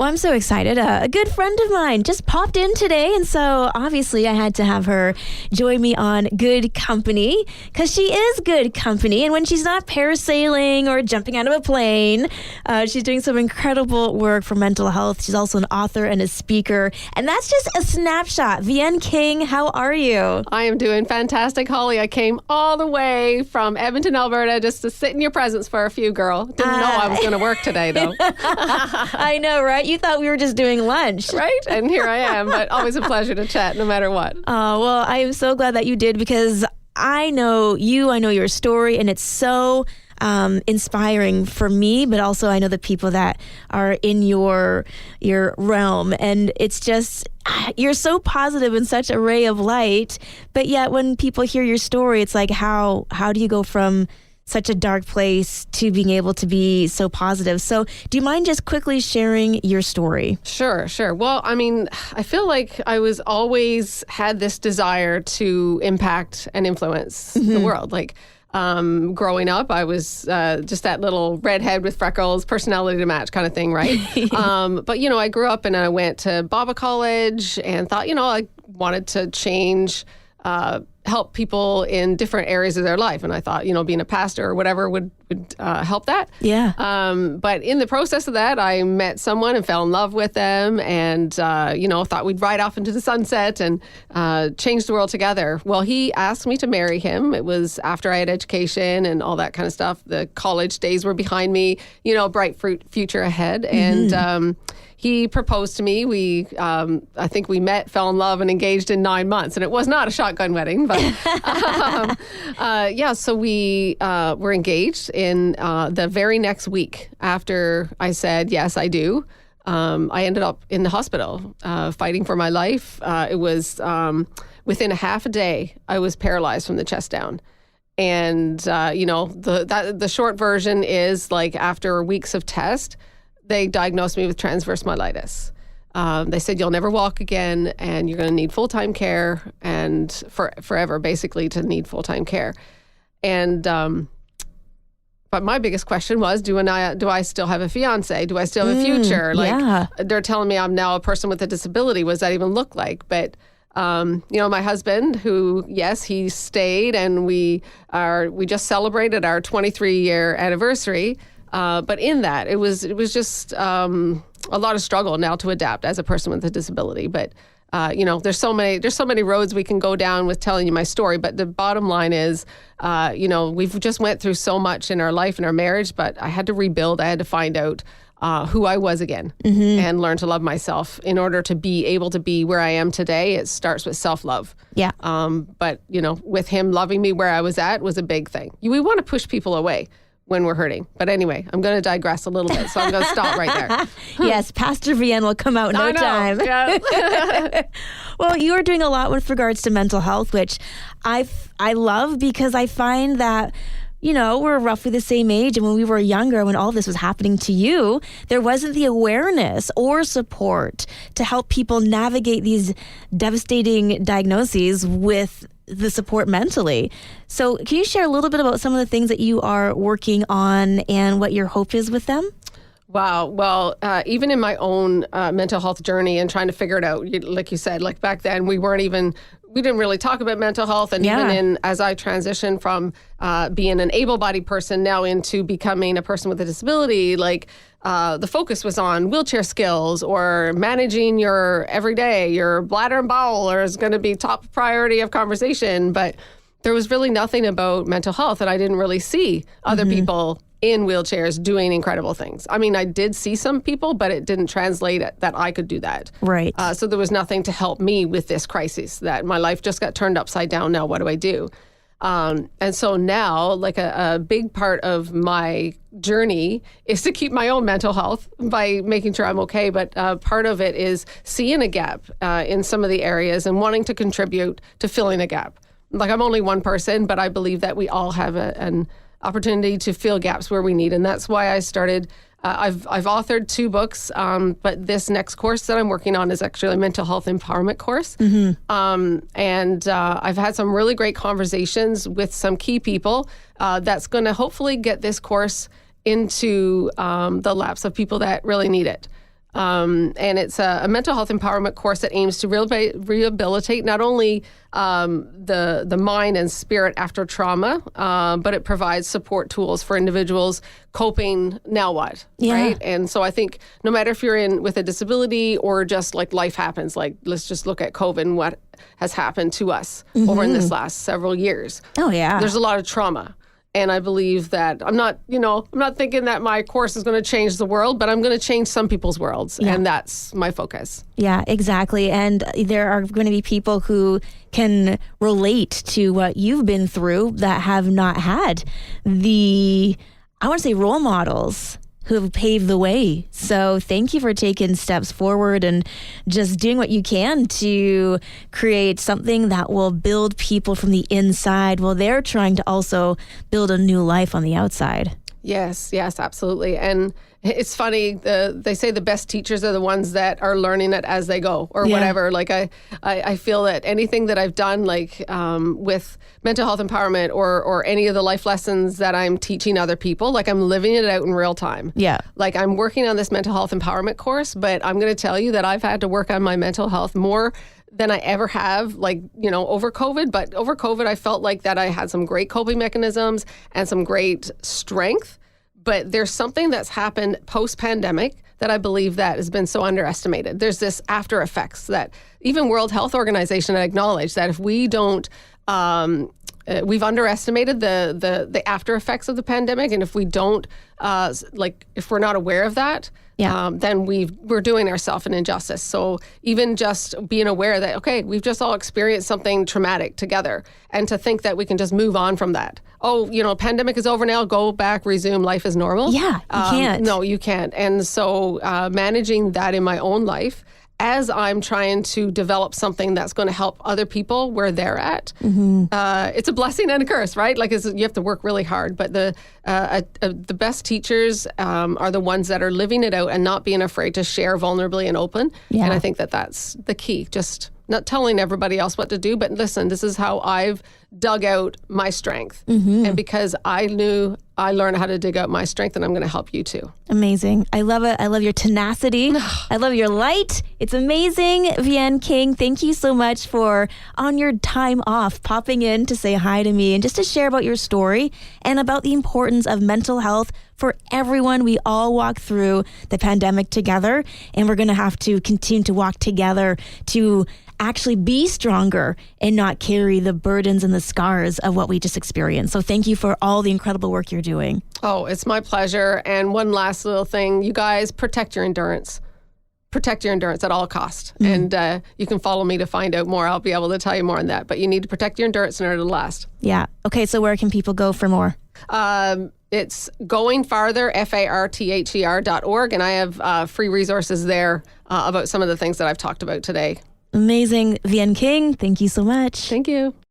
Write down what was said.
Well, I'm so excited. A good friend of mine just popped in today, and so obviously I had to have her join me on Good Company because she is good company. And when she's not parasailing or jumping out of a plane, she's doing some incredible work for mental health. She's also an author and a speaker, and that's just a snapshot. Vahen King, how are you? I am doing fantastic, Holly. I came all the way from Edmonton, Alberta, just to sit in your presence for a few, girl. Didn't know I was going to work today, though. I know, right? You thought we were just doing lunch. Right? And here I am, but always a pleasure to chat no matter what. Well, I am so glad that you did because I know you, I know your story, and it's so inspiring for me, but also I know the people that are in your realm. And it's just, you're so positive and such a ray of light, but yet when people hear your story, it's like, how do you go from such a dark place to being able to be so positive? So do you mind just quickly sharing your story? Sure. Well, I mean, I feel like I was always had this desire to impact and influence the world. Like growing up, I was just that little redhead with freckles, personality to match kind of thing, right? But, I grew up and I went to Bible college and thought, I wanted to change help people in different areas of their life. And I thought, being a pastor or whatever would help that. Yeah. But in the process of that, I met someone and fell in love with them and, thought we'd ride off into the sunset and change the world together. Well, he asked me to marry him. It was after I had education and all that kind of stuff. The college days were behind me, bright future ahead. And he proposed to me. I think we met, fell in love, and engaged in 9 months. And it was not a shotgun wedding, but so we were engaged in the very next week after I said, yes, I do. I ended up in the hospital fighting for my life. It was within a half a day, I was paralyzed from the chest down. And, the short version is like after weeks of test, they diagnosed me with transverse myelitis. They said, you'll never walk again and you're going to need full-time care and forever basically to need full-time care. And, but my biggest question was, do I still have a fiance? Do I still have a future? They're telling me I'm now a person with a disability. What does that even look like? But, my husband who, yes, he stayed and we just celebrated our 23-year anniversary. But in that, it was just a lot of struggle now to adapt as a person with a disability. But there's so many roads we can go down with telling you my story. But the bottom line is, we've just went through so much in our life and our marriage. But I had to rebuild. I had to find out who I was again and learn to love myself. In order to be able to be where I am today, it starts with self-love. Yeah. But with him loving me where I was at was a big thing. We want to push people away when we're hurting. But anyway, I'm going to digress a little bit, so I'm going to stop right there. Yes, Pastor Vahen will come out in no time. Yeah. Well, you are doing a lot with regards to mental health, which I love because I find that, we're roughly the same age. And when we were younger, when all this was happening to you, there wasn't the awareness or support to help people navigate these devastating diagnoses with the support mentally. So can you share a little bit about some of the things that you are working on and what your hope is with them? Wow. Well, even in my own mental health journey and trying to figure it out, like you said, like back then we didn't really talk about mental health. And even as I transitioned from being an able-bodied person now into becoming a person with a disability, the focus was on wheelchair skills or managing your everyday, your bladder and bowel is going to be top priority of conversation. But there was really nothing about mental health, and I didn't really see other people in wheelchairs doing incredible things. I mean, I did see some people, but it didn't translate that I could do that. Right. So there was nothing to help me with this crisis, that my life just got turned upside down. Now, what do I do? And so now, a big part of my journey is to keep my own mental health by making sure I'm okay. But part of it is seeing a gap in some of the areas and wanting to contribute to filling a gap. I'm only one person, but I believe that we all have an opportunity to fill gaps where we need. And that's why I started, I've authored 2 books, but this next course that I'm working on is actually a mental health empowerment course. And I've had some really great conversations with some key people that's going to hopefully get this course into the laps of people that really need it. And it's a mental health empowerment course that aims to rehabilitate not only the mind and spirit after trauma, but it provides support tools for individuals coping now what, right? And so I think no matter if you're in with a disability or just like life happens, like let's just look at COVID and what has happened to us over in this last several years. Oh, yeah. There's a lot of trauma. And I believe that I'm not thinking that my course is going to change the world, but I'm going to change some people's worlds. And that's my focus. Yeah, exactly. And there are going to be people who can relate to what you've been through that have not had I want to say role models who have paved the way. So thank you for taking steps forward and just doing what you can to create something that will build people from the inside while they're trying to also build a new life on the outside. Yes, absolutely. And it's funny, they say the best teachers are the ones that are learning it as they go or whatever. Like I feel that anything that I've done like with mental health empowerment or any of the life lessons that I'm teaching other people, like I'm living it out in real time. Yeah. Like I'm working on this mental health empowerment course, but I'm going to tell you that I've had to work on my mental health more than I ever have, like, over COVID. But over COVID, I felt like that I had some great coping mechanisms and some great strength. But there's something that's happened post-pandemic that I believe that has been so underestimated. There's this after effects that even World Health Organization acknowledged that if we don't, we've underestimated the after effects of the pandemic. And if we don't, if we're not aware of that, then we're doing ourselves an injustice. So even just being aware that, okay, we've just all experienced something traumatic together, and to think that we can just move on from that. Oh, pandemic is over now, go back, resume, life is normal. Yeah, you can't. No, you can't. And so managing that in my own life as I'm trying to develop something that's going to help other people where they're at. It's a blessing and a curse, right? Like you have to work really hard, but the best teachers are the ones that are living it out and not being afraid to share vulnerably and open. Yeah. And I think that that's the key. Just not telling everybody else what to do, but listen, this is how I've dug out my strength. And because I knew I learned how to dig out my strength, and I'm going to help you too. Amazing. I love it. I love your tenacity. I love your light. It's amazing. Vahen King, thank you so much for on your time off popping in to say hi to me and just to share about your story and about the importance of mental health for everyone. We all walk through the pandemic together, and we're going to have to continue to walk together to actually be stronger and not carry the burdens and the scars of what we just experienced. So thank you for all the incredible work you're doing. Oh, it's my pleasure. And one last little thing, you guys, protect your endurance. Protect your endurance at all costs. And you can follow me to find out more. I'll be able to tell you more on that. But you need to protect your endurance in order to last. Yeah. Okay, so where can people go for more? It's goingfarther, farther.org. And I have free resources there about some of the things that I've talked about today. Amazing. Vahen King, thank you so much. Thank you.